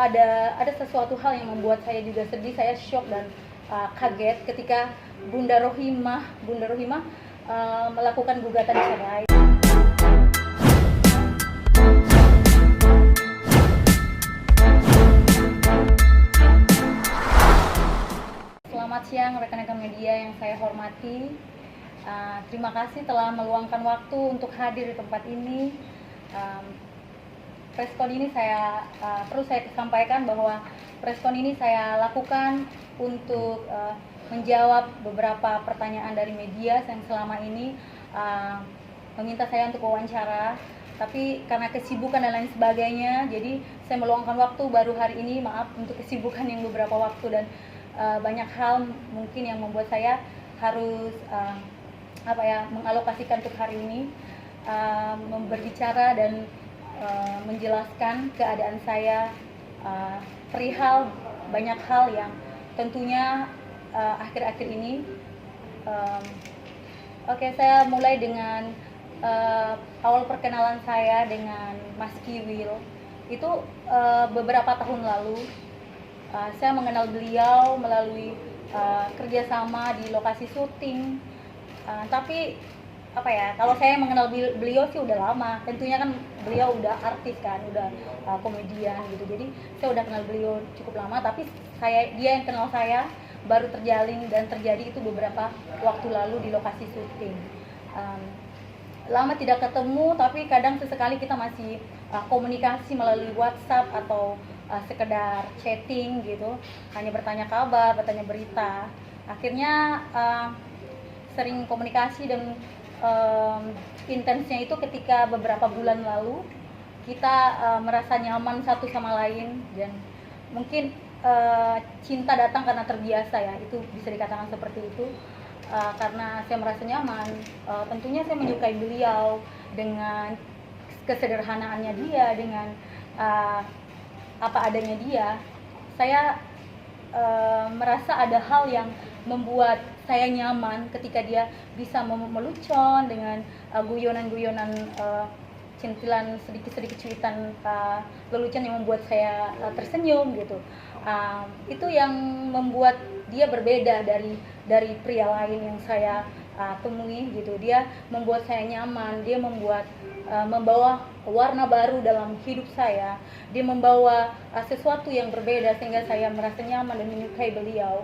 ada sesuatu hal yang membuat saya juga sedih, saya shock dan kaget ketika Bunda Rohimah melakukan gugatan cerai. Selamat siang rekan-rekan media yang saya hormati. Terima kasih telah meluangkan waktu untuk hadir di tempat ini. Preskon ini perlu saya sampaikan bahwa preskon ini saya lakukan untuk menjawab beberapa pertanyaan dari media yang selama ini meminta saya untuk wawancara, tapi karena kesibukan dan lain sebagainya, jadi saya meluangkan waktu baru hari ini. Maaf untuk kesibukan yang beberapa waktu dan banyak hal mungkin yang membuat saya harus mengalokasikan untuk hari ini berbicara dan menjelaskan keadaan saya perihal banyak hal yang tentunya akhir-akhir ini. Saya mulai dengan awal perkenalan saya dengan Mas Kiwil. Itu beberapa tahun lalu saya mengenal beliau melalui kerjasama di lokasi syuting. Tapi kalau saya mengenal beliau sih udah lama, tentunya kan beliau udah artis kan, udah komedian gitu, jadi saya udah kenal beliau cukup lama, tapi dia yang kenal saya baru terjalin dan terjadi itu beberapa waktu lalu di lokasi syuting. Lama tidak ketemu, tapi kadang sesekali kita masih komunikasi melalui WhatsApp atau sekedar chatting gitu, hanya bertanya kabar, bertanya berita. Akhirnya sering komunikasi dan intensnya itu ketika beberapa bulan lalu kita merasa nyaman satu sama lain, dan mungkin cinta datang karena terbiasa ya, itu bisa dikatakan seperti itu. Karena saya merasa nyaman, tentunya saya menyukai beliau dengan kesederhanaannya dia, dengan apa adanya dia. Saya merasa ada hal yang membuat saya nyaman ketika dia bisa melucon dengan guyonan-guyonan, cintilan sedikit-sedikit cuitan lelucon yang membuat saya tersenyum gitu. Itu yang membuat dia berbeda dari pria lain yang saya temui gitu. Dia membuat saya nyaman, dia membawa warna baru dalam hidup saya. Dia membawa sesuatu yang berbeda sehingga saya merasa nyaman dan menyukai beliau.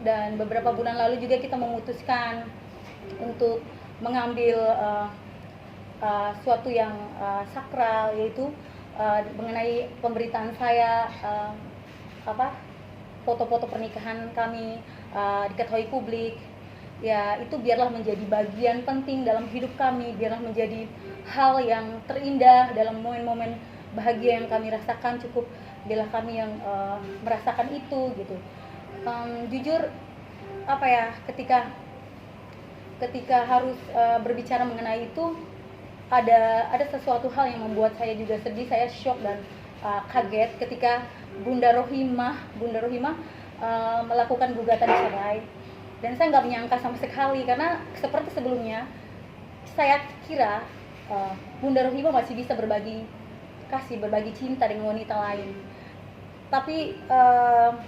Dan beberapa bulan lalu juga kita memutuskan untuk mengambil suatu yang sakral, yaitu mengenai pemberitaan saya, foto-foto pernikahan kami diketahui publik. Ya, itu biarlah menjadi bagian penting dalam hidup kami, biarlah menjadi hal yang terindah dalam momen-momen bahagia yang kami rasakan. Cukup bila kami yang merasakan itu gitu. Jujur ketika harus berbicara mengenai itu, ada sesuatu hal yang membuat saya juga sedih, saya shock dan kaget ketika Bunda Rohimah melakukan gugatan cerai. Dan saya nggak menyangka sama sekali, karena seperti sebelumnya saya kira Bunda Rohimah masih bisa berbagi kasih, berbagi cinta dengan wanita lain. Tapi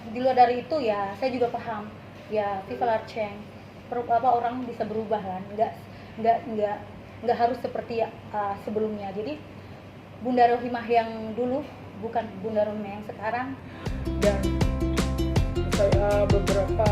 di luar dari itu ya saya juga paham ya, people are change, orang bisa berubah kan, nggak harus seperti sebelumnya. Jadi Bunda Rohimah yang dulu bukan Bunda Rohimah yang sekarang. Dan beberapa